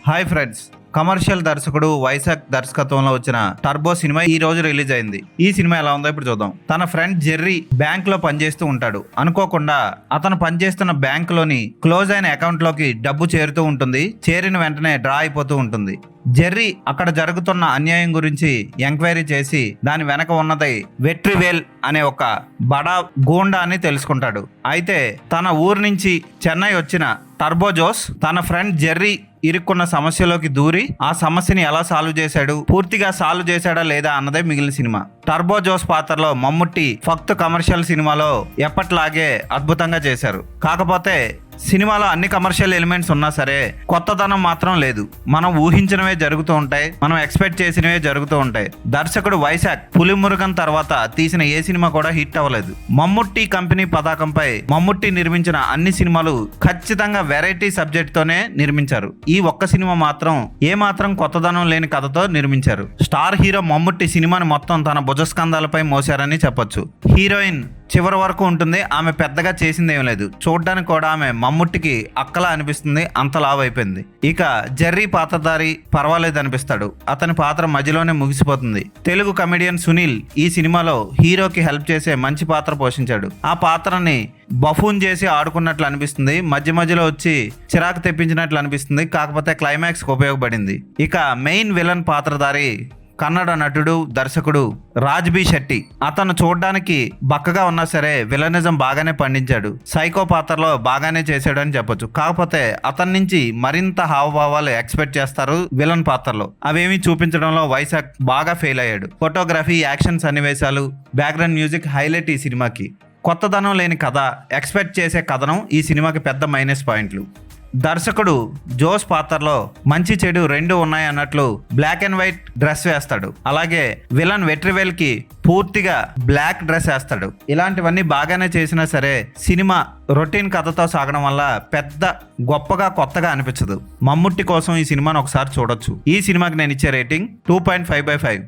Hi friends, commercial దర్శకుడు వైశాఖ్ దర్శకత్వంలో వచ్చిన టర్బో సినిమా ఈ రోజు రిలీజ్ అయింది. ఈ సినిమా ఎలా ఉందో ఇప్పుడు చూద్దాం. తన ఫ్రెండ్ జెర్రీ బ్యాంక్ లో పనిచేస్తూ ఉంటాడు. అనుకోకుండా అతను పనిచేస్తున్న బ్యాంక్ లోని క్లోజ్ అయిన అకౌంట్ లోకి డబ్బు చేరుతూ ఉంటుంది. చేరిన వెంటనే డ్రా అయిపోతూ ఉంటుంది. జెర్రీ అక్కడ జరుగుతున్న అన్యాయం గురించి ఎంక్వైరీ చేసి దాని వెనక ఉన్నది వెట్రివేల్ అనే ఒక బడా గూండా అని తెలుసుకుంటాడు. అయితే తన ఊరు నుంచి చెన్నై వచ్చిన టర్బో జోస్ తన ఫ్రెండ్ జెర్రీ ఇరుక్కున్న సమస్యలోకి దూరి ఆ సమస్యని ఎలా సాల్వ్ చేశాడు, పూర్తిగా సాల్వ్ చేశాడా లేదా అన్నదే మిగిలిన సినిమా. టర్బో జోస్ పాత్రలో మమ్ముట్టి ఫక్త్ కమర్షియల్ సినిమాలో ఎప్పట్లాగే అద్భుతంగా చేశారు. కాకపోతే సినిమాలో అన్ని కమర్షియల్ ఎలిమెంట్స్ ఉన్నా సరే కొత్తదనం మాత్రం లేదు. మనం ఊహించినవే జరుగుతూ ఉంటాయి, మనం ఎక్స్పెక్ట్ చేసినవే జరుగుతూ ఉంటాయి. దర్శకుడు వైశాఖ్ పులిమురుగన్ తర్వాత తీసిన ఏ సినిమా కూడా హిట్ అవ్వలేదు. మమ్ముట్టి కంపెనీ పతాకంపై మమ్ముట్టి నిర్మించిన అన్ని సినిమాలు ఖచ్చితంగా వెరైటీ సబ్జెక్ట్ తోనే నిర్మించారు. ఈ ఒక్క సినిమా మాత్రం ఏమాత్రం కొత్తదనం లేని కథతో నిర్మించారు. స్టార్ హీరో మమ్ముట్టి సినిమాని మొత్తం తన భుజస్కంధాలపై మోసారని చెప్పొచ్చు. హీరోయిన్ చివరి వరకు ఉంటుంది. ఆమె పెద్దగా చేసింది ఏం లేదు. చూడ్డానికి కూడా ఆమె మమ్ముట్టికి అక్కలా అనిపిస్తుంది, అంత లావ్ అయిపోయింది. ఇక జెర్రీ పాత్రధారి పర్వాలేదు అనిపిస్తాడు. అతని పాత్ర మధ్యలోనే ముగిసిపోతుంది. తెలుగు కమెడియన్ సునీల్ ఈ సినిమాలో హీరోకి హెల్ప్ చేసే మంచి పాత్ర పోషించాడు. ఆ పాత్రని బఫూన్ చేసి ఆడుకున్నట్లు అనిపిస్తుంది, మధ్య మధ్యలో వచ్చి చిరాకు తెప్పించినట్లు అనిపిస్తుంది. కాకపోతే క్లైమాక్స్ కు ఉపయోగపడింది. ఇక మెయిన్ విలన్ పాత్రధారి కన్నడ నటుడు దర్శకుడు రాజ్బీ శెట్టి. అతను చూడడానికి బక్కగా ఉన్నా సరే విలనిజం బాగానే పండించాడు. సైకో పాత్రలో బాగానే చేశాడు అని చెప్పొచ్చు. కాకపోతే అతని నుంచి మరింత హావభావాలు ఎక్స్పెక్ట్ చేస్తారు విలన్ పాత్రలో. అవేమీ చూపించడంలో వైశాఖ్ బాగా ఫెయిల్ అయ్యాడు. ఫోటోగ్రఫీ, యాక్షన్ సన్నివేశాలు, బ్యాక్గ్రౌండ్ మ్యూజిక్ హైలైట్ ఈ సినిమాకి. కొత్తదనం లేని కథ, ఎక్స్పెక్ట్ చేసే కథనం ఈ సినిమాకి పెద్ద మైనస్ పాయింట్లు. దర్శకుడు జోస్ పాత్రలో మంచి చెడు రెండు ఉన్నాయి అన్నట్లు బ్లాక్ అండ్ వైట్ డ్రెస్ వేస్తాడు. అలాగే విలన్ వెట్రివేల్ కి పూర్తిగా బ్లాక్ డ్రెస్ వేస్తాడు. ఇలాంటివన్నీ బాగానే చేసినా సరే సినిమా రొటీన్ కథతో సాగడం వల్ల పెద్ద గొప్పగా కొత్తగా అనిపించదు. మమ్ముట్టి కోసం ఈ సినిమాను ఒకసారి చూడొచ్చు. ఈ సినిమాకి నేను ఇచ్చే రేటింగ్ 2.5/5.